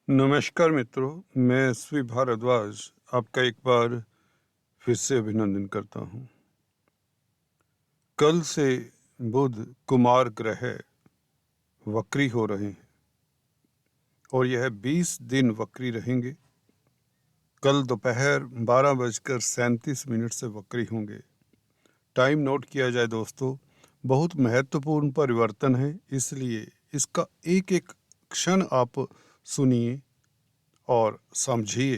नमस्कार मित्रों, मैं एसवी भारद्वाज आपका एक बार फिर से अभिनंदन करता हूँ। कल से बुध कुमार ग्रह वक्री हो रहे हैं और यह 20 दिन वक्री रहेंगे। कल दोपहर 12:37 से वक्री होंगे। टाइम नोट किया जाए दोस्तों, बहुत महत्वपूर्ण परिवर्तन है, इसलिए इसका एक एक क्षण आप सुनिए और समझिए।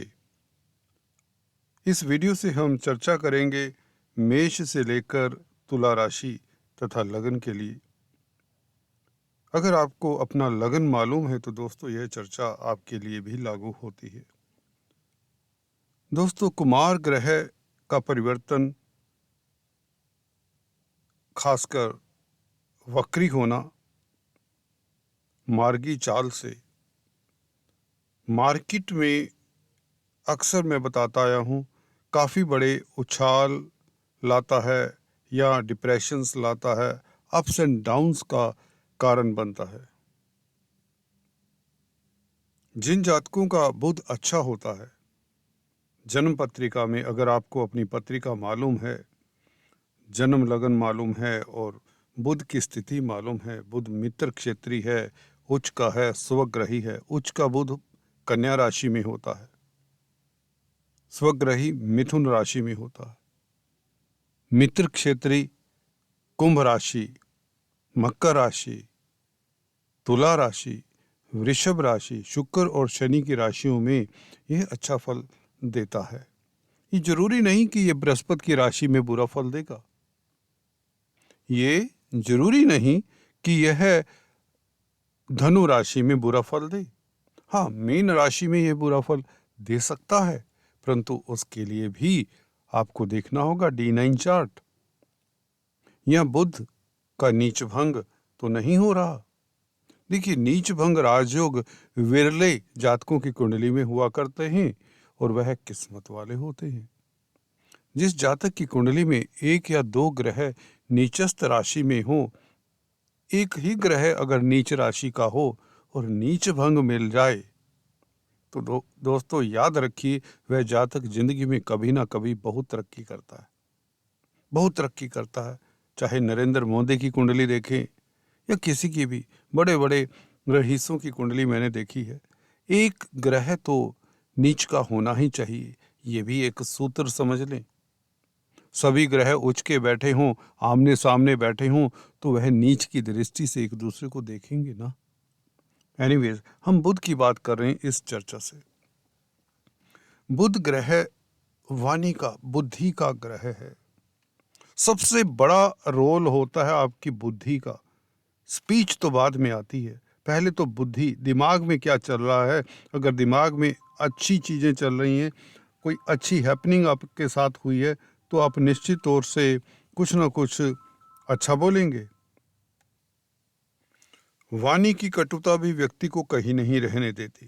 इस वीडियो से हम चर्चा करेंगे मेष से लेकर तुला राशि तथा लगन के लिए। अगर आपको अपना लगन मालूम है तो दोस्तों यह चर्चा आपके लिए भी लागू होती है। दोस्तों, कुमार ग्रह का परिवर्तन, खासकर वक्री होना, मार्गी चाल से मार्केट में अक्सर मैं बताता आया हूँ, काफ़ी बड़े उछाल लाता है या डिप्रेशंस लाता है, अप्स एंड डाउन्स का कारण बनता है। जिन जातकों का बुध अच्छा होता है, जन्म पत्रिका में अगर आपको अपनी पत्रिका मालूम है, जन्म लगन मालूम है और बुध की स्थिति मालूम है, बुध मित्र क्षेत्री है, उच्च का है, स्वग्रही है। उच्च का बुध कन्या राशि में होता है, स्वग्रही मिथुन राशि में होता है, मित्र क्षेत्री कुंभ राशि, मकर राशि, तुला राशि, वृषभ राशि, शुक्र और शनि की राशियों में यह अच्छा फल देता है। ये जरूरी नहीं कि ये बृहस्पति की राशि में बुरा फल देगा, ये जरूरी नहीं कि यह धनु राशि में बुरा फल दे। हाँ, मीन राशि में यह बुरा फल दे सकता है, परंतु उसके लिए भी आपको देखना होगा D9 चार्ट। यह बुध का नीच भंग तो नहीं हो रहा। देखिए, नीच भंग राजयोग विरले जातकों की कुंडली में हुआ करते हैं और वह किस्मत वाले होते हैं। जिस जातक की कुंडली में एक या दो ग्रह नीचस्थ राशि में हो, एक ही ग्रह अगर नीच राशि का हो और नीच भंग मिल जाए तो दोस्तों याद रखिए, वह जातक जिंदगी में कभी ना कभी बहुत तरक्की करता है, बहुत तरक्की करता है। चाहे नरेंद्र मोदी की कुंडली देखें या किसी की भी, बड़े बड़े रईसों की कुंडली मैंने देखी है, एक ग्रह तो नीच का होना ही चाहिए। ये भी एक सूत्र समझ लें। सभी ग्रह उच्च के बैठे हों, आमने सामने बैठे हों, तो वह नीच की दृष्टि से एक दूसरे को देखेंगे ना। एनीवेज, हम बुध की बात कर रहे हैं इस चर्चा से। बुध ग्रह वाणी का, बुद्धि का ग्रह है। सबसे बड़ा रोल होता है आपकी बुद्धि का। स्पीच तो बाद में आती है, पहले तो बुद्धि, दिमाग में क्या चल रहा है। अगर दिमाग में अच्छी चीज़ें चल रही हैं, कोई अच्छी हैपनिंग आपके साथ हुई है, तो आप निश्चित तौर से कुछ ना कुछ अच्छा बोलेंगे। वाणी की कटुता भी व्यक्ति को कहीं नहीं रहने देती,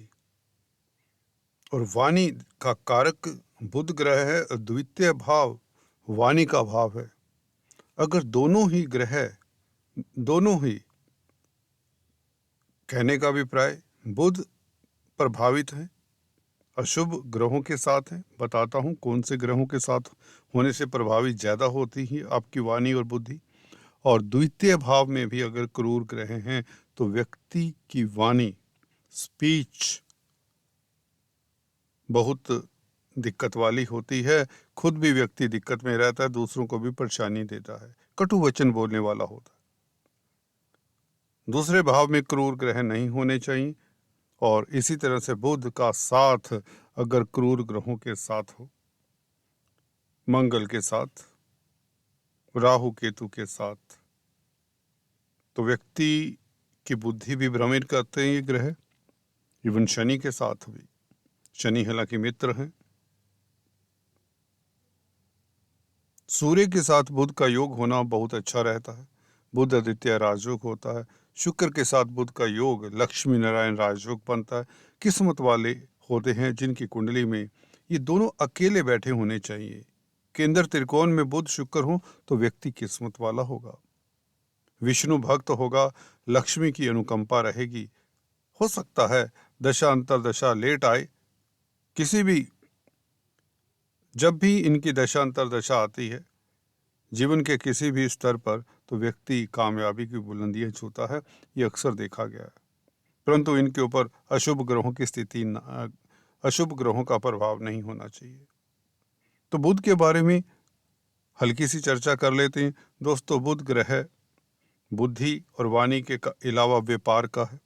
और वाणी का कारक बुध ग्रह है, द्वितीय भाव वाणी का भाव है। अगर दोनों ही ग्रह, दोनों ही, कहने का अभिप्राय, बुध प्रभावित है, अशुभ ग्रहों के साथ है। बताता हूँ कौन से ग्रहों के साथ होने से प्रभावित ज़्यादा होती है आपकी वाणी और बुद्धि। और द्वितीय भाव में भी अगर क्रूर ग्रह हैं तो व्यक्ति की वाणी, स्पीच बहुत दिक्कत वाली होती है। खुद भी व्यक्ति दिक्कत में रहता है, दूसरों को भी परेशानी देता है, कटु वचन बोलने वाला होता है। दूसरे भाव में क्रूर ग्रह नहीं होने चाहिए, और इसी तरह से बुध का साथ अगर क्रूर ग्रहों के साथ हो, मंगल के साथ, राहु केतु के साथ, तो व्यक्ति की बुद्धि भी भ्रमित करते हैं ये ग्रह। इवन शनि के साथ भी, शनि हालांकि मित्र हैं। सूर्य के साथ बुध का योग होना बहुत अच्छा रहता है, बुध आदित्य राजयोग होता है। शुक्र के साथ बुध का योग लक्ष्मी नारायण राजयोग बनता है। किस्मत वाले होते हैं जिनकी कुंडली में ये दोनों अकेले बैठे होने चाहिए। केंद्र त्रिकोण में बुध शुक्र हो तो व्यक्ति किस्मत वाला होगा, विष्णु भक्त होगा, लक्ष्मी की अनुकंपा रहेगी। हो सकता है दशा अंतरदशा लेट आए, किसी भी जब भी इनकी दशा अंतरदशा आती है जीवन के किसी भी स्तर पर, तो व्यक्ति कामयाबी की बुलंदियां छूता है। ये अक्सर देखा गया है। परंतु इनके ऊपर अशुभ ग्रहों की स्थिति अशुभ ग्रहों का प्रभाव नहीं होना चाहिए। तो बुध के बारे में हल्की सी चर्चा कर लेते हैं। दोस्तों, बुध ग्रह बुद्धि और वाणी के अलावा व्यापार का है,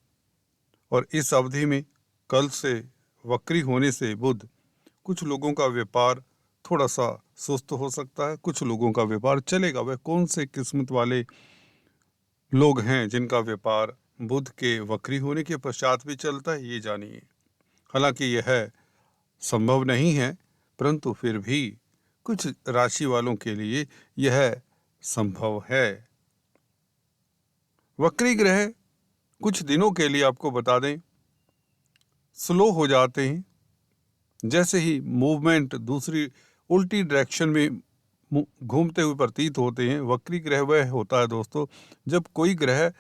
और इस अवधि में कल से वक्री होने से बुध कुछ लोगों का व्यापार थोड़ा सा सुस्त हो सकता है, कुछ लोगों का व्यापार चलेगा। वह कौन से किस्मत वाले लोग हैं जिनका व्यापार बुध के वक्री होने के पश्चात भी चलता है, ये जानिए। हालांकि यह संभव नहीं है, परंतु फिर भी कुछ राशि वालों के लिए यह संभव है। वक्री ग्रह कुछ दिनों के लिए आपको बता दें स्लो हो जाते हैं। जैसे ही मूवमेंट दूसरी उल्टी डायरेक्शन में घूमते हुए प्रतीत होते हैं। वक्री ग्रह वह होता है दोस्तों जब कोई ग्रह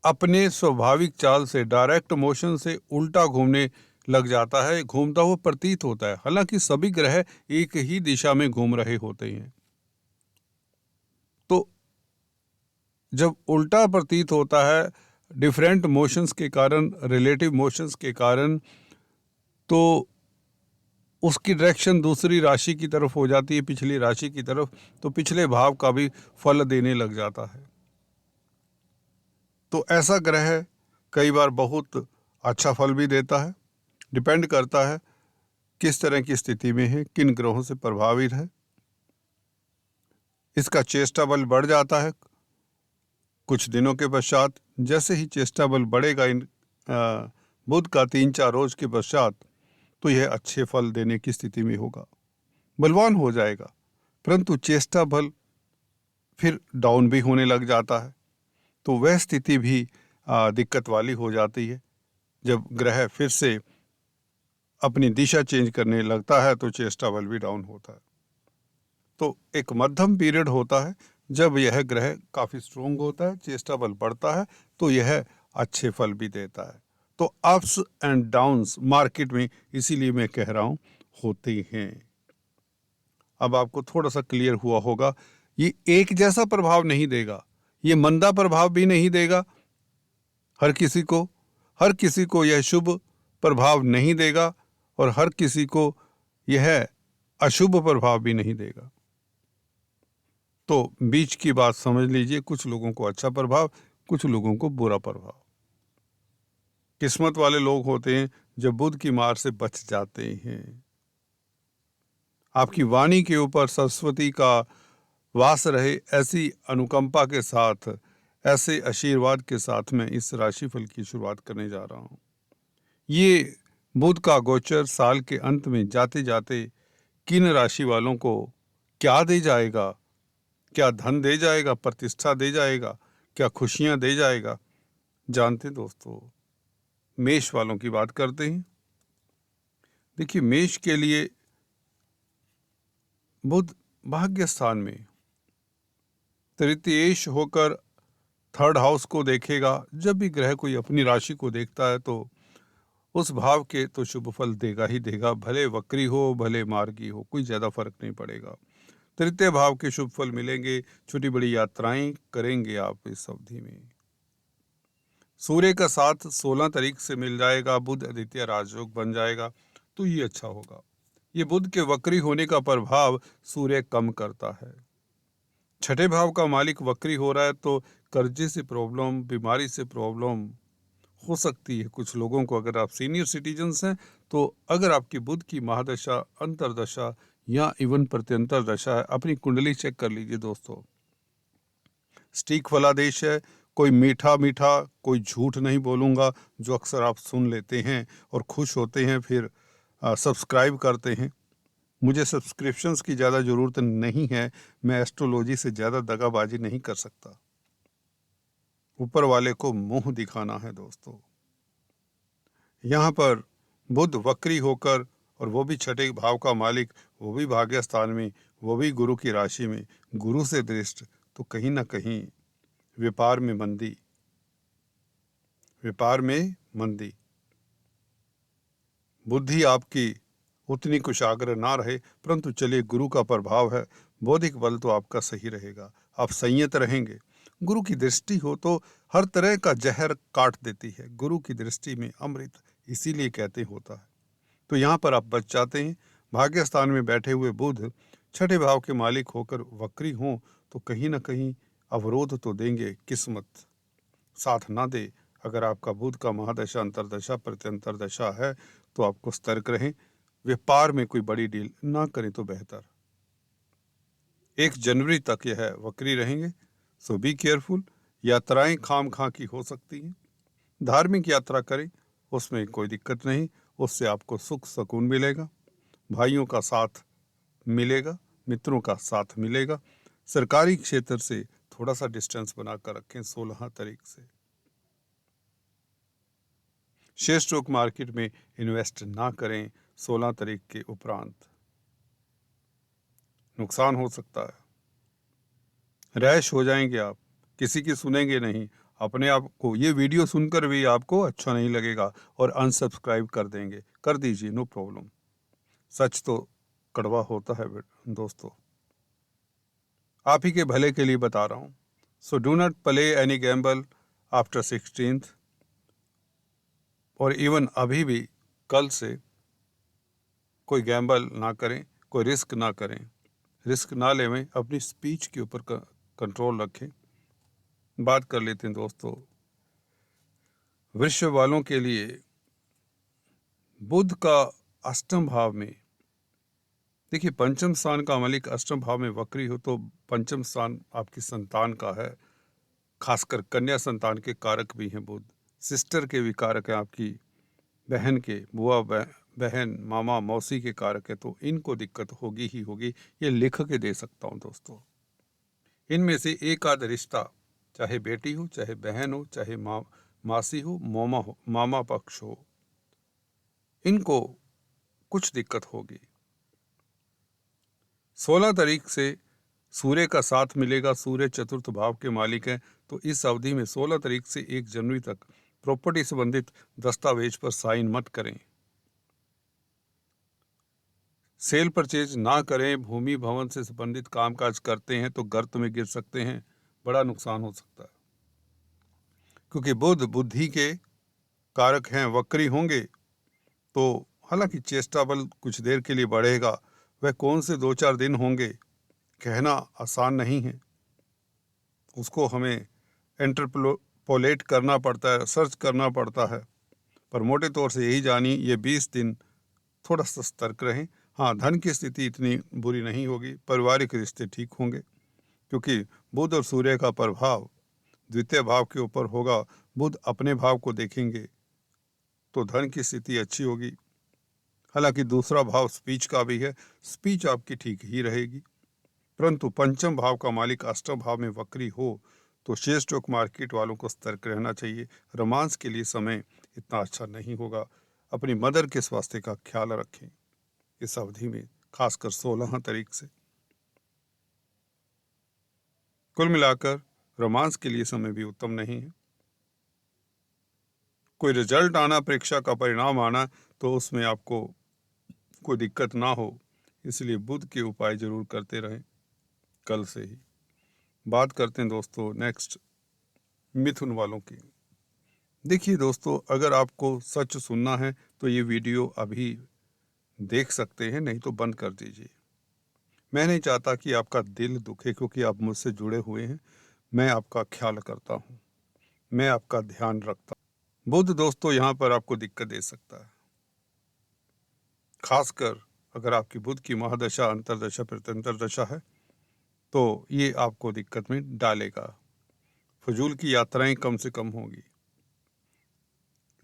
अपने स्वाभाविक चाल से, डायरेक्ट मोशन से उल्टा घूमने लग जाता है, घूमता हुआ प्रतीत होता है। हालांकि सभी ग्रह एक ही दिशा में घूम रहे होते हैं। तो जब उल्टा प्रतीत होता है डिफरेंट मोशंस के कारण, रिलेटिव मोशंस के कारण, तो उसकी डायरेक्शन दूसरी राशि की तरफ हो जाती है, पिछली राशि की तरफ, तो पिछले भाव का भी फल देने लग जाता है। तो ऐसा ग्रह कई बार बहुत अच्छा फल भी देता है। डिपेंड करता है किस तरह की स्थिति में है, किन ग्रहों से प्रभावित है। इसका चेष्टा बल बढ़ जाता है कुछ दिनों के पश्चात। जैसे ही चेष्टा बल बढ़ेगा इन बुध का 3-4 रोज के पश्चात, तो यह अच्छे फल देने की स्थिति में होगा, बलवान हो जाएगा। परंतु चेष्टा बल फिर डाउन भी होने लग जाता है, तो वह स्थिति भी दिक्कत वाली हो जाती है। जब ग्रह फिर से अपनी दिशा चेंज करने लगता है तो चेष्टा बल भी डाउन होता है। तो एक मध्यम पीरियड होता है जब यह ग्रह काफ़ी स्ट्रोंग होता है, चेष्टा बल बढ़ता है, तो यह अच्छे फल भी देता है। तो अप्स एंड डाउन्स मार्केट में, इसीलिए मैं कह रहा हूँ, होते हैं। अब आपको थोड़ा सा क्लियर हुआ होगा, ये एक जैसा प्रभाव नहीं देगा, ये मंदा प्रभाव भी नहीं देगा हर किसी को यह शुभ प्रभाव नहीं देगा, और हर किसी को यह अशुभ प्रभाव भी नहीं देगा। तो बीच की बात समझ लीजिए, कुछ लोगों को अच्छा प्रभाव, कुछ लोगों को बुरा प्रभाव। किस्मत वाले लोग होते हैं जो बुध की मार से बच जाते हैं। आपकी वाणी के ऊपर सरस्वती का वास रहे, ऐसी अनुकंपा के साथ, ऐसे आशीर्वाद के साथ मैं इस राशिफल की शुरुआत करने जा रहा हूँ। ये बुध का गोचर साल के अंत में जाते जाते किन राशि वालों को क्या दे जाएगा, क्या धन दे जाएगा, प्रतिष्ठा दे जाएगा, क्या खुशियां दे जाएगा, जानते दोस्तों? मेष वालों की बात करते हैं। देखिए, मेष के लिए बुध भाग्य स्थान में तृतीयेश होकर थर्ड हाउस को देखेगा। जब भी ग्रह कोई अपनी राशि को देखता है तो उस भाव के तो शुभ फल देगा ही देगा, भले वक्री हो भले मार्गी हो, कोई ज़्यादा फर्क नहीं पड़ेगा। तृतीय भाव के शुभ फल मिलेंगे, छोटी बड़ी यात्राएं करेंगे आप इस अवधि में। सूर्य का साथ 16 तारीख से मिल जाएगा, बुध आदित्य राजयोग बन जाएगा, तो ये अच्छा होगा। ये बुध के वक्री होने का प्रभाव सूर्य कम करता है। छठे भाव का मालिक वक्री हो रहा है तो कर्जे से प्रॉब्लम, बीमारी से प्रॉब्लम हो सकती है कुछ लोगों को। अगर आप सीनियर सिटीजन्स हैं तो अगर आपकी बुध की महादशा, अंतरदशा या इवन प्रत्यंतर दशा है, अपनी कुंडली चेक कर लीजिए दोस्तों। स्टीक फलादेश है, कोई मीठा मीठा कोई झूठ नहीं बोलूँगा, जो अक्सर आप सुन लेते हैं और खुश होते हैं, फिर सब्सक्राइब करते हैं। मुझे सब्सक्रिप्शंस की ज़्यादा ज़रूरत नहीं है, मैं एस्ट्रोलॉजी से ज़्यादा दगाबाजी नहीं कर सकता। ऊपर वाले को मुंह दिखाना है दोस्तों। यहाँ पर बुध वक्री होकर, और वो भी छठे भाव का मालिक, वो भी भाग्य स्थान में, वो भी गुरु की राशि में, गुरु से दृष्ट, तो कहीं ना कहीं व्यापार में मंदी। बुद्धि आपकी उतनी कुशाग्र ना रहे, परंतु चलिए गुरु का प्रभाव है, बौद्धिक बल तो आपका सही रहेगा, आप संयत रहेंगे। गुरु की दृष्टि हो तो हर तरह का जहर काट देती है, गुरु की दृष्टि में अमृत, इसीलिए कहते होता है। तो यहाँ पर आप बच जाते हैं। भाग्य स्थान में बैठे हुए बुध छठे भाव के मालिक होकर वक्री हों तो कहीं ना कहीं अवरोध तो देंगे, किस्मत साथ ना दे। अगर आपका बुध का महादशा, अंतरदशा, प्रत्यंतर दशा है तो आपको सतर्क रहें, व्यापार में कोई बड़ी डील ना करें तो बेहतर। 1 जनवरी तक यह वक्री रहेंगे, सो बी केयरफुल। यात्राएं खाम खा की हो सकती हैं, धार्मिक यात्रा करें, उसमें कोई दिक्कत नहीं, उससे आपको सुख सुकून मिलेगा, भाइयों का साथ मिलेगा, मित्रों का साथ मिलेगा। सरकारी क्षेत्र से थोड़ा सा डिस्टेंस बनाकर रखें 16 तारीख से। शेयर स्टॉक मार्केट में इन्वेस्ट ना करें 16 तारीख के उपरांत, नुकसान हो सकता है, रैश हो जाएंगे आप, किसी की सुनेंगे नहीं, अपने आप को ये वीडियो सुनकर भी आपको अच्छा नहीं लगेगा और अनसब्सक्राइब कर देंगे, कर दीजिए, नो प्रॉब्लम। सच तो कड़वा होता है दोस्तों, आप ही के भले के लिए बता रहा हूँ। So do not play any Gamble after 16th, और इवन अभी भी कल से कोई गैम्बल ना करें, कोई रिस्क ना करें, रिस्क ना लें, अपनी स्पीच के ऊपर कंट्रोल रखें। बात कर लेते हैं दोस्तों वृश्चिक वालों के लिए। बुध का अष्टम भाव में, देखिए पंचम स्थान का मालिक अष्टम भाव में वक्री हो तो पंचम स्थान आपकी संतान का है, खासकर कन्या संतान के कारक भी हैं बुध, सिस्टर के भी कारक हैं, आपकी बहन के, बुआ बहन, मामा, मौसी के कारक है, तो इनको दिक्कत होगी ही होगी, ये लिख के दे सकता हूँ दोस्तों। इनमें से एक आध रिश्ता, चाहे बेटी हो, चाहे बहन हो, चाहे मासी हो, मामा पक्ष हो, इनको कुछ दिक्कत होगी। 16 तारीख से सूर्य का साथ मिलेगा, सूर्य चतुर्थ भाव के मालिक हैं, तो इस अवधि में 16 तारीख से 1 जनवरी तक प्रॉपर्टी संबंधित दस्तावेज पर साइन मत करें, सेल परचेज ना करें, भूमि भवन से संबंधित कामकाज करते हैं तो गर्त में गिर सकते हैं, बड़ा नुकसान हो सकता है, क्योंकि बुध बुद्धि के कारक हैं, वक्री होंगे तो हालांकि चेष्टा बल कुछ देर के लिए बढ़ेगा, वह कौन से 2-4 दिन होंगे कहना आसान नहीं है, उसको हमें इंटरपोलेट करना पड़ता है, सर्च करना पड़ता है, पर मोटे तौर से यही जानिए ये 20 दिन थोड़ा सा सतर्क रहें। हाँ, धन की स्थिति इतनी बुरी नहीं होगी, पारिवारिक रिश्ते ठीक होंगे, क्योंकि बुध और सूर्य का प्रभाव द्वितीय भाव के ऊपर होगा, बुध अपने भाव को देखेंगे तो धन की स्थिति अच्छी होगी। हालांकि दूसरा भाव स्पीच का भी है, स्पीच आपकी ठीक ही रहेगी, परंतु पंचम भाव का मालिक अष्टम भाव में वक्री हो तो शेयर स्टॉक मार्केट वालों को सतर्क रहना चाहिए। रोमांस के लिए समय इतना अच्छा नहीं होगा, अपनी मदर के स्वास्थ्य का ख्याल रखें इस अवधि में, खासकर 16 तारीख से। कुल मिलाकर रोमांस के लिए समय भी उत्तम नहीं है। कोई रिजल्ट आना, परीक्षा का परिणाम आना, तो उसमें आपको कोई दिक्कत ना हो, इसलिए बुध के उपाय जरूर करते रहें कल से ही। बात करते हैं दोस्तों नेक्स्ट मिथुन वालों की। देखिए दोस्तों, अगर आपको सच सुनना है तो ये वीडियो अभी देख सकते हैं, नहीं तो बंद कर दीजिए। मैं नहीं चाहता कि आपका दिल दुखे, क्योंकि आप मुझसे जुड़े हुए हैं, मैं आपका ख्याल करता हूँ, मैं आपका ध्यान रखता हूँ। बुध दोस्तों यहाँ पर आपको दिक्कत दे सकता है, खासकर अगर आपकी बुध की महादशा, अंतरदशा, प्रत्यंतर दशा है तो ये आपको दिक्कत में डालेगा। फजूल की यात्राएं कम से कम होगी,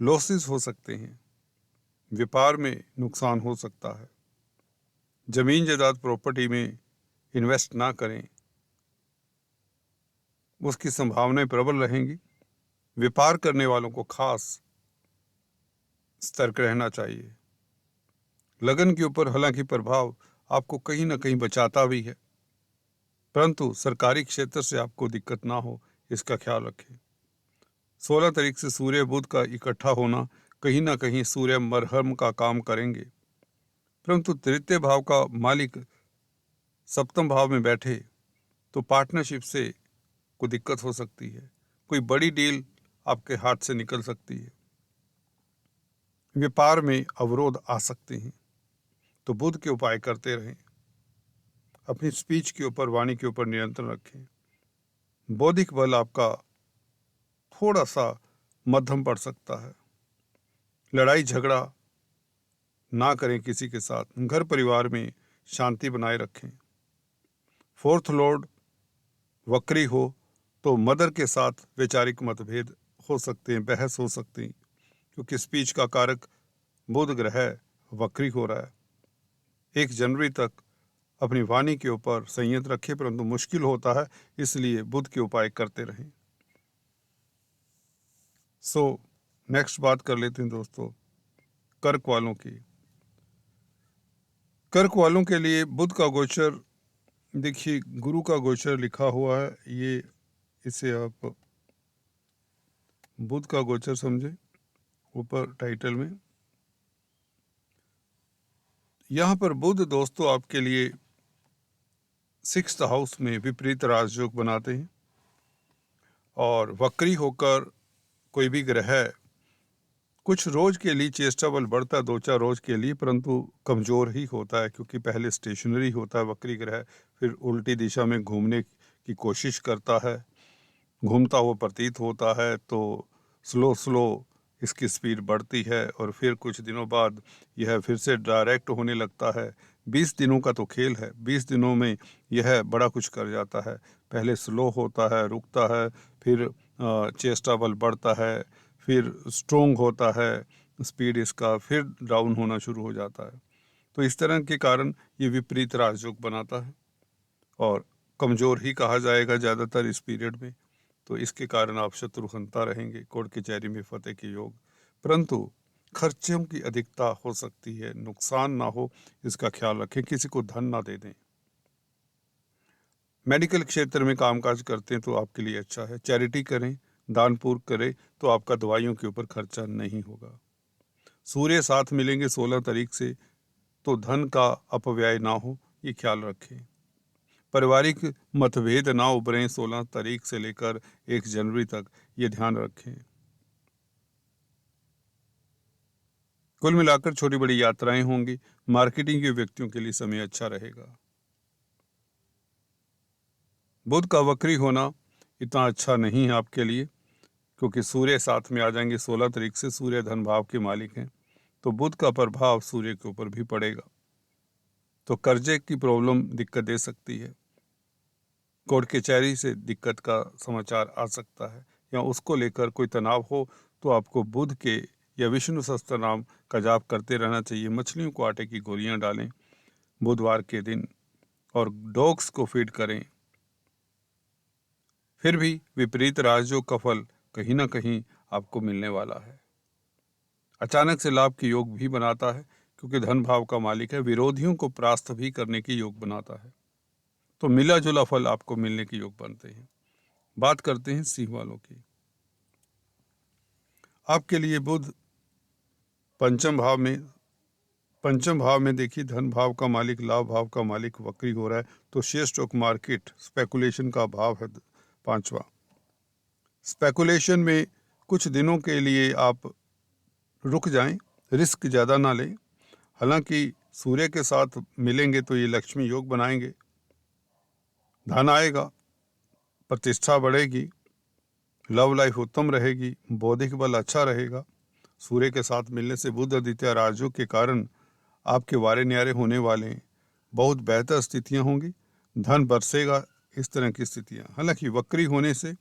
लॉसेस हो सकते हैं, व्यापार में नुकसान हो सकता है, जमीन जायदाद प्रॉपर्टी में इन्वेस्ट ना करें, उसकी संभावनाएं प्रबल रहेंगी। व्यापार करने वालों को खास सतर्क रहना चाहिए। लगन के ऊपर हालांकि प्रभाव आपको कहीं ना कहीं बचाता भी है, परंतु सरकारी क्षेत्र से आपको दिक्कत ना हो इसका ख्याल रखें। 16 तारीख से सूर्य बुध का इकट्ठा होना कहीं ना कहीं सूर्य मरहम का काम करेंगे, परंतु तृतीय भाव का मालिक सप्तम भाव में बैठे तो पार्टनरशिप से कोई दिक्कत हो सकती है, कोई बड़ी डील आपके हाथ से निकल सकती है, व्यापार में अवरोध आ सकते हैं। तो बुध के उपाय करते रहें, अपनी स्पीच के ऊपर, वाणी के ऊपर नियंत्रण रखें। बौद्धिक बल आपका थोड़ा सा मध्यम पड़ सकता है। लड़ाई झगड़ा ना करें किसी के साथ, घर परिवार में शांति बनाए रखें। फोर्थ लॉर्ड वक्री हो तो मदर के साथ वैचारिक मतभेद हो सकते हैं, बहस हो सकती है, क्योंकि स्पीच का कारक बुध ग्रह वक्री हो रहा है। 1 जनवरी तक अपनी वाणी के ऊपर संयंत्र रखें, परंतु मुश्किल होता है, इसलिए बुध के उपाय करते रहें। नेक्स्ट बात कर लेते हैं दोस्तों कर्क वालों की। कर्क वालों के लिए बुध का गोचर, देखिए गुरु का गोचर लिखा हुआ है, ये इसे आप बुध का गोचर समझे ऊपर टाइटल में। यहाँ पर बुध दोस्तों आपके लिए 6th हाउस में विपरीत राजयोग बनाते हैं, और वक्री होकर कोई भी ग्रह कुछ रोज के लिए चेष्टा बल बढ़ता है, 2-4 रोज के लिए, परंतु कमजोर ही होता है, क्योंकि पहले स्टेशनरी होता है वक्री ग्रह, फिर उल्टी दिशा में घूमने की कोशिश करता है, घूमता हुआ प्रतीत होता है, तो स्लो इसकी स्पीड बढ़ती है, और फिर कुछ दिनों बाद यह फिर से डायरेक्ट होने लगता है। 20 दिनों का तो खेल है, 20 दिनों में यह बड़ा कुछ कर जाता है। पहले स्लो होता है, रुकता है, फिर चेष्टा बल बढ़ता है, फिर स्ट्रोंग होता है स्पीड इसका, फिर डाउन होना शुरू हो जाता है। तो इस तरह के कारण ये विपरीत राजयोग बनाता है, और कमज़ोर ही कहा जाएगा ज़्यादातर इस पीरियड में। तो इसके कारण आप शत्रुघ्नता रहेंगे, कोर्ट कचहरी में फतेह के योग, परंतु खर्चों की अधिकता हो सकती है, नुकसान ना हो इसका ख्याल रखें, किसी को धन ना दे दें। मेडिकल क्षेत्र में कामकाज करते हैं तो आपके लिए अच्छा है, चैरिटी करें, दान पुण्य करें, तो आपका दवाइयों के ऊपर खर्चा नहीं होगा। सूर्य साथ मिलेंगे 16 तारीख से, तो धन का अपव्यय ना हो, ये ख्याल रखें। पारिवारिक मतभेद ना उभरें 16 तारीख से लेकर 1 जनवरी तक, ये ध्यान रखें। कुल मिलाकर छोटी बड़ी यात्राएं होंगी, मार्केटिंग के व्यक्तियों के लिए समय अच्छा रहेगा। बुध का वक्री होना इतना अच्छा नहीं है आपके लिए, क्योंकि सूर्य साथ में आ जाएंगे 16 तारीख से, सूर्य धन भाव के मालिक हैं, तो बुध का प्रभाव सूर्य के ऊपर भी पड़ेगा, तो कर्जे की प्रॉब्लम दिक्कत दे सकती है, कोर्ट कचहरी से दिक्कत का समाचार आ सकता है, या उसको लेकर कोई तनाव हो तो आपको बुध के या विष्णु सहस्त्र नाम का जाप करते रहना चाहिए। मछलियों को आटे की गोलियां डालें बुधवार के दिन, और डॉग्स को फीड करें। फिर भी विपरीत राजयोग का फल कहीं ना कहीं आपको मिलने वाला है। अचानक से लाभ के योग भी बनाता है, क्योंकि धन भाव का मालिक है, विरोधियों को परास्त भी करने के योग बनाता है, तो मिला जुला फल आपको मिलने के योग बनते हैं। बात करते हैं सिंह वालों की। आपके लिए बुध पंचम भाव में देखिए, धन भाव का मालिक, लाभ भाव का मालिक वक्री हो रहा है, तो शेयर स्टॉक मार्केट स्पेकुलेशन का भाव है 5वां। स्पेकुलेशन में कुछ दिनों के लिए आप रुक जाएं, रिस्क ज़्यादा ना लें। हालांकि सूर्य के साथ मिलेंगे तो ये लक्ष्मी योग बनाएंगे, धन आएगा, प्रतिष्ठा बढ़ेगी, लव लाइफ उत्तम रहेगी, बौद्धिक बल अच्छा रहेगा। सूर्य के साथ मिलने से बुध आदित्य राजयोग के कारण आपके वारे न्यारे होने वाले हैं, बहुत बेहतर स्थितियां होंगी, धन बरसेगा, इस तरह की स्थितियां। हालांकि वक्री होने से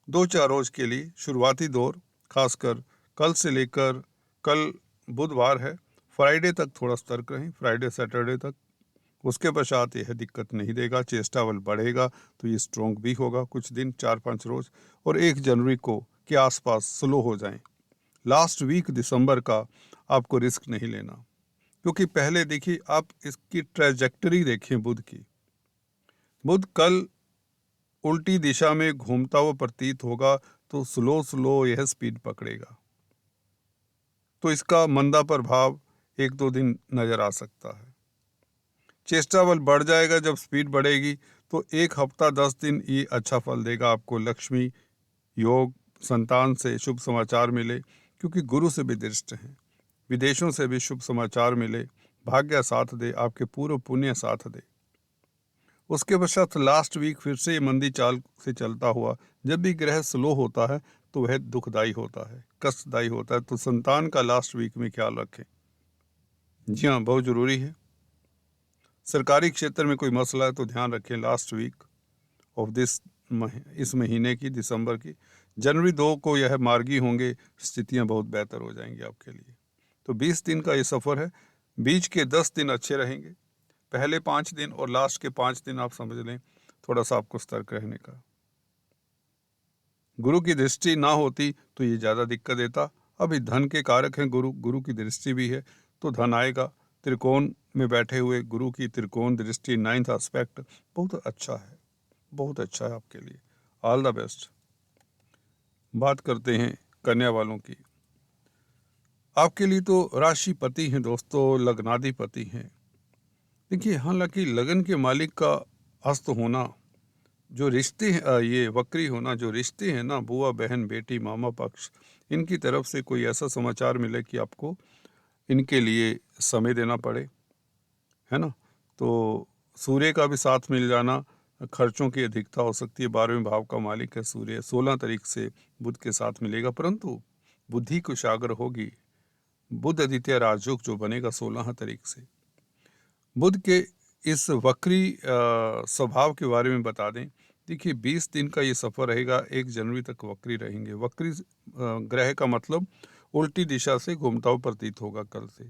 2-4 रोज के लिए शुरुआती दौर, खासकर कल से लेकर, कल बुधवार है, फ्राइडे तक थोड़ा सतर्क रहें, फ्राइडे सैटरडे तक। उसके पश्चात यह दिक्कत नहीं देगा, चेष्टा बल बढ़ेगा तो ये स्ट्रोंग भी होगा कुछ दिन, 4-5 रोज, और 1 जनवरी को के आसपास स्लो हो जाएं। लास्ट वीक दिसंबर का आपको रिस्क नहीं लेना, क्योंकि पहले देखिए आप इसकी ट्रैजेक्टरी देखें बुध की। बुध कल उल्टी दिशा में घूमता हुआ प्रतीत होगा, तो स्लो यह स्पीड पकड़ेगा। तो इसका मंदा प्रभाव 1-2 दिन नजर आ सकता है। चेष्टा बल बढ़ जाएगा। जब स्पीड बढ़ेगी तो 1 हफ्ता 10 दिन ये अच्छा फल देगा आपको। लक्ष्मी योग, संतान से शुभ समाचार मिले क्योंकि गुरु से भी दृष्ट हैं, विदेशों से भी शुभ समाचार मिले, भाग्य साथ दे, आपके पूर्व पुण्य साथ दे। उसके पश्चात लास्ट वीक फिर से मंदी चाल से चलता हुआ जब भी ग्रह स्लो होता है तो वह दुखदाई होता है, कष्टदायी होता है। तो संतान का लास्ट वीक में ख्याल रखें। जी हाँ, बहुत जरूरी है। सरकारी क्षेत्र में कोई मसला है तो ध्यान रखें। लास्ट वीक ऑफ दिस इस महीने की, दिसंबर की, जनवरी 2 को यह मार्गी होंगे, स्थितियां बहुत बेहतर हो जाएंगी आपके लिए। तो 20 दिन का ये सफ़र है। बीच के 10 दिन अच्छे रहेंगे, पहले 5 दिन और लास्ट के 5 दिन आप समझ लें थोड़ा सा आपको सतर्क रहने का। गुरु की दृष्टि ना होती तो ये ज़्यादा दिक्कत देता। अभी धन के कारक हैं गुरु, गुरु की दृष्टि भी है तो धन आएगा। त्रिकोण में बैठे हुए गुरु की त्रिकोण दृष्टि, 9th एस्पेक्ट, बहुत अच्छा है, बहुत अच्छा है आपके लिए। All the best. बात करते हैं कन्या वालों की। आपके लिए तो राशिपति हैं दोस्तों, लग्नाधिपति हैं। देखिए, हालांकि लगन के मालिक का अस्त होना, जो रिश्ते हैं, ये वक्री होना, जो रिश्ते हैं ना, बुआ बहन बेटी मामा पक्ष, इनकी तरफ से कोई ऐसा समाचार मिले कि आपको इनके लिए समय देना पड़े, है ना। तो सूर्य का भी साथ मिल जाना, खर्चों की अधिकता हो सकती है। 12वें भाव का मालिक है सूर्य, 16 तारीख से बुध के साथ मिलेगा, परंतु बुद्धि कुशाग्र होगी। बुध आदित्य राजयोग जो बनेगा 16 तारीख से। बुध के इस वक्री स्वभाव के बारे में बता दें। देखिए, 20 दिन का ये सफ़र रहेगा, 1 जनवरी तक वक्री रहेंगे। वक्री ग्रह का मतलब उल्टी दिशा से घूमता हुआ प्रतीत होगा कल से।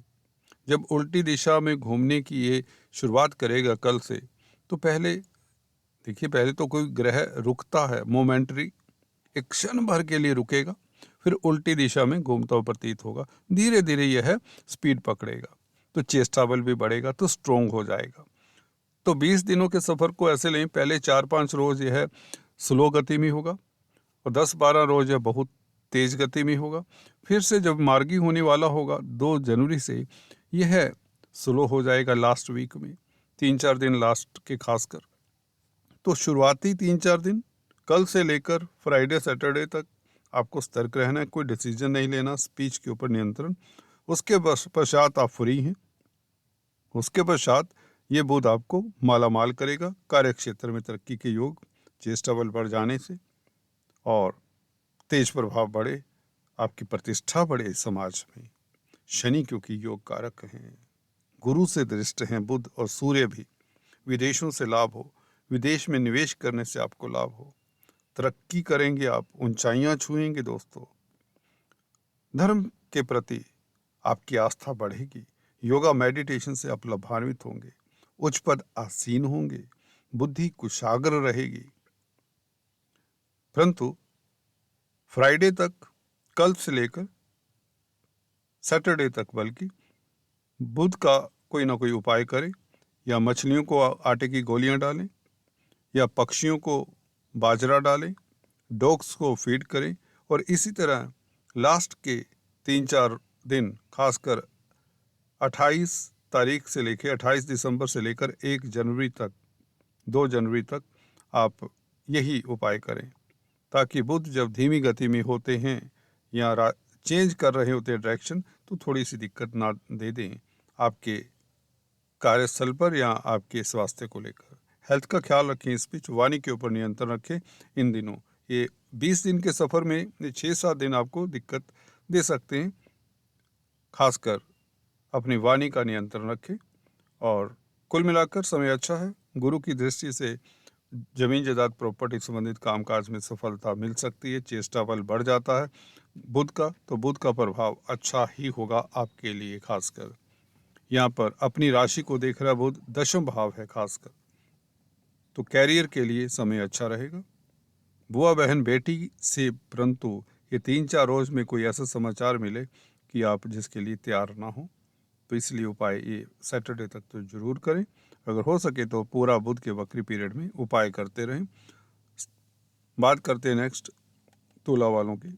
जब उल्टी दिशा में घूमने की ये शुरुआत करेगा कल से, तो पहले देखिए, पहले तो कोई ग्रह रुकता है, मोमेंटरी, एक क्षण भर के लिए रुकेगा, फिर उल्टी दिशा में घूमता हुआ प्रतीत होगा। धीरे धीरे यह स्पीड पकड़ेगा तो चेष्टा बल भी बढ़ेगा, तो स्ट्रोंग हो जाएगा। तो 20 दिनों के सफ़र को ऐसे लें, पहले 4-5 रोज यह स्लो गति में होगा और 10-12 रोज यह बहुत तेज गति में होगा। फिर से जब मार्गी होने वाला होगा 2 जनवरी से, यह स्लो हो जाएगा लास्ट वीक में, 3-4 दिन लास्ट के खासकर। तो शुरुआती 3-4 दिन कल से लेकर फ्राइडे सैटरडे तक आपको सतर्क रहना है, कोई डिसीजन नहीं लेना, स्पीच के ऊपर नियंत्रण। उसके पश्चात आप फ्री हैं। उसके पश्चात ये बुध आपको माला माल करेगा, कार्य क्षेत्र में तरक्की के योग, चेष्टा बल बढ़ जाने से और तेज प्रभाव बढ़े, आपकी प्रतिष्ठा बढ़े समाज में। शनि क्योंकि योग कारक हैं, गुरु से दृष्ट हैं बुध और सूर्य भी। विदेशों से लाभ हो, विदेश में निवेश करने से आपको लाभ हो, तरक्की करेंगे आप, ऊंचाइयां छुएंगे दोस्तों। धर्म के प्रति आपकी आस्था बढ़ेगी, योगा मेडिटेशन से आप लाभान्वित होंगे, उच्च पद आसीन होंगे, बुद्धि कुशाग्र रहेगी। परंतु फ्राइडे तक, कल से लेकर सैटरडे तक, बल्कि बुध का कोई ना कोई उपाय करें, या मछलियों को आटे की गोलियां डालें, या पक्षियों को बाजरा डालें, डॉग्स को फीड करें। और इसी तरह लास्ट के 3-4 दिन, खासकर 28 तारीख से लेकर 28 दिसंबर से लेकर 1 जनवरी तक, 2 जनवरी तक आप यही उपाय करें, ताकि बुध जब धीमी गति में होते हैं या चेंज कर रहे होते हैं डायरेक्शन, तो थोड़ी सी दिक्कत ना दे दें आपके कार्यस्थल पर या आपके स्वास्थ्य को लेकर। हेल्थ का ख्याल रखें, इस बीच वाणी के ऊपर नियंत्रण रखें। इन दिनों ये 20 दिन के सफ़र में ये 6-7 दिन आपको दिक्कत दे सकते हैं, खासकर अपनी वाणी का नियंत्रण रखें। और कुल मिलाकर समय अच्छा है। गुरु की दृष्टि से जमीन जायदाद प्रॉपर्टी संबंधित कामकाज में सफलता मिल सकती है, चेष्टा बल बढ़ जाता है बुध का, तो बुध का प्रभाव अच्छा ही होगा आपके लिए। खासकर यहाँ पर अपनी राशि को देख रहा बुध, 10वें भाव है खासकर, तो कैरियर के लिए समय अच्छा रहेगा। बुआ बहन बेटी से, परंतु ये 3-4 रोज में कोई ऐसा समाचार मिले कि आप जिसके लिए तैयार ना हो, तो इसलिए उपाय ये सैटरडे तक तो जरूर करें। अगर हो सके तो पूरा बुध के वक्री पीरियड में उपाय करते रहें। बात करते हैं नेक्स्ट तुला वालों की।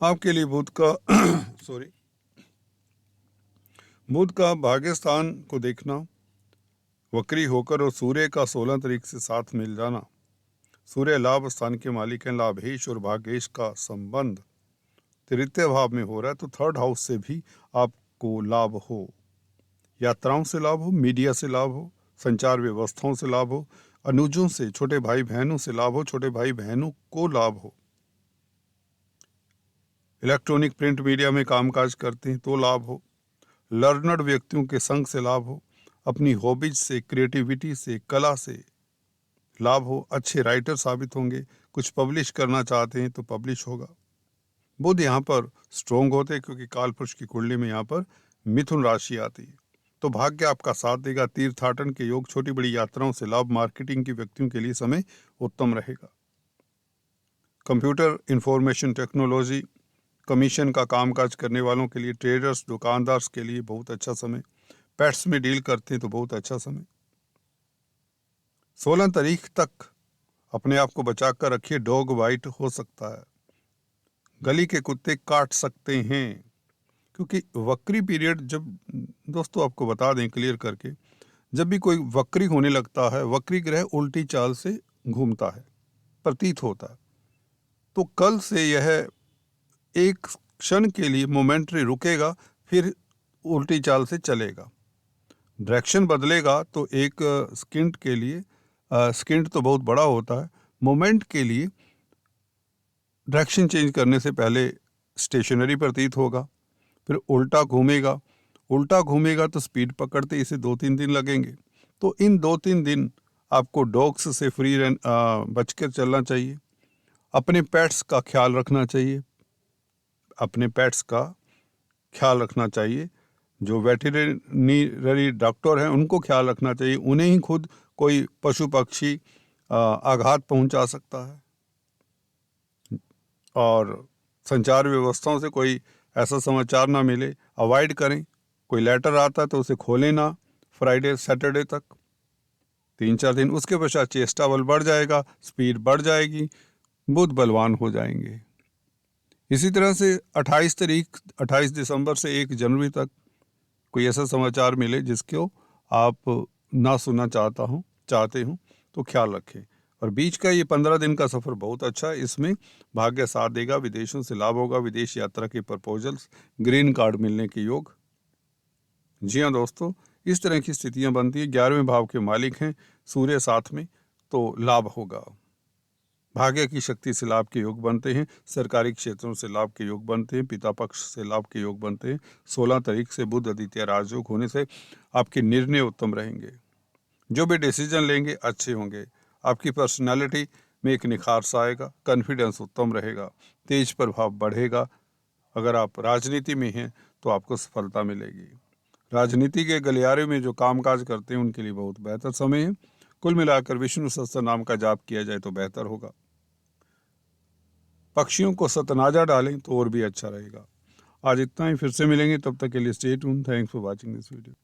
आपके लिए बुध का सॉरी बुध का भाग्य स्थान को देखना, वक्री होकर और सूर्य का 16 तारीख से साथ मिल जाना। सूर्य लाभ स्थान के मालिक हैं। लाभेश और भाग्येश का संबंध तृतीय भाव में हो रहा है, तो थर्ड हाउस से भी आपको लाभ हो, यात्राओं से लाभ हो, मीडिया से लाभ हो, संचार व्यवस्थाओं से लाभ हो, अनुजों से, छोटे भाई बहनों से लाभ हो, छोटे भाई बहनों को लाभ हो, इलेक्ट्रॉनिक प्रिंट मीडिया में कामकाज करते हैं तो लाभ हो, लर्नर्ड व्यक्तियों के संग से लाभ हो, अपनी हॉबीज से, क्रिएटिविटी से, कला से लाभ हो, अच्छे राइटर साबित होंगे, कुछ पब्लिश करना चाहते हैं तो पब्लिश होगा। बुध यहाँ पर स्ट्रोंग होते हैं क्योंकि काल पुरुष की कुंडली में यहाँ पर मिथुन राशि आती है, तो भाग्य आपका साथ देगा। तीर्थाटन के योग, छोटी बड़ी यात्राओं से लाभ, मार्केटिंग के व्यक्तियों के लिए समय उत्तम रहेगा। कंप्यूटर इंफॉर्मेशन टेक्नोलॉजी, कमीशन का कामकाज करने वालों के लिए, ट्रेडर्स, दुकानदार के लिए बहुत अच्छा समय। पेट्स में डील करते हैं तो बहुत अच्छा समय। 16 तारीख तक अपने आप को बचा कर रखिए, डॉग बाइट हो सकता है, गली के कुत्ते काट सकते हैं, क्योंकि वक्री पीरियड जब, दोस्तों आपको बता दें क्लियर करके, जब भी कोई वक्री होने लगता है, वक्री ग्रह उल्टी चाल से घूमता है, प्रतीत होता है, तो कल से यह एक क्षण के लिए मोमेंटरी रुकेगा, फिर उल्टी चाल से चलेगा, डायरेक्शन बदलेगा, तो एक स्किंट के लिए, स्किंट तो बहुत बड़ा होता है, मोमेंट के लिए डायरेक्शन चेंज करने से पहले स्टेशनरी प्रतीत होगा, फिर उल्टा घूमेगा, उल्टा घूमेगा तो स्पीड पकड़ते इसे 2-3 दिन लगेंगे। तो इन 2-3 दिन आपको डॉग्स से फ्री बचकर चलना चाहिए, अपने पेट्स का ख्याल रखना चाहिए, अपने पेट्स का ख्याल रखना चाहिए, जो वेटरनरी डॉक्टर हैं उनको ख्याल रखना चाहिए, उन्हें ही खुद कोई पशु पक्षी आघात पहुंचा सकता है, और संचार व्यवस्थाओं से कोई ऐसा समाचार ना मिले, अवॉइड करें। कोई लेटर आता है तो उसे खोलें ना फ्राइडे सैटरडे तक, 3-4 दिन, उसके पश्चात चेष्टा बल बढ़ जाएगा, स्पीड बढ़ जाएगी, बुध बलवान हो जाएंगे। इसी तरह से 28 दिसंबर से 1 जनवरी तक कोई ऐसा समाचार मिले जिसको आप ना सुनना चाहते हो तो ख्याल रखें। और बीच का ये 15 दिन का सफ़र बहुत अच्छा है, इसमें भाग्य साथ देगा, विदेशों से लाभ होगा, विदेश यात्रा के प्रपोजल्स, ग्रीन कार्ड मिलने के योग। जी हाँ दोस्तों, इस तरह की स्थितियां बनती है। 11वें भाव के मालिक हैं सूर्य साथ में, तो लाभ होगा, भाग्य की शक्ति से लाभ के योग बनते हैं, सरकारी क्षेत्रों से लाभ के योग बनते हैं, पिता पक्ष से लाभ के योग बनते हैं। 16 तारीख से बुध आदित्य राजयोग होने से आपके निर्णय उत्तम रहेंगे, जो भी डिसीजन लेंगे अच्छे होंगे, आपकी पर्सनालिटी में एक निखार सा आएगा, कॉन्फिडेंस उत्तम रहेगा, तेज प्रभाव बढ़ेगा। अगर आप राजनीति में हैं तो आपको सफलता मिलेगी। राजनीति के गलियारे में जो कामकाज करते हैं उनके लिए बहुत बेहतर समय है। कुल मिलाकर विष्णु सहस्त्र नाम का जाप किया जाए तो बेहतर होगा। पक्षियों को सतनाजा डालें तो और भी अच्छा रहेगा। आज इतना ही, फिर से मिलेंगे, तब तक के लिए stay tuned. Thanks for watching this video.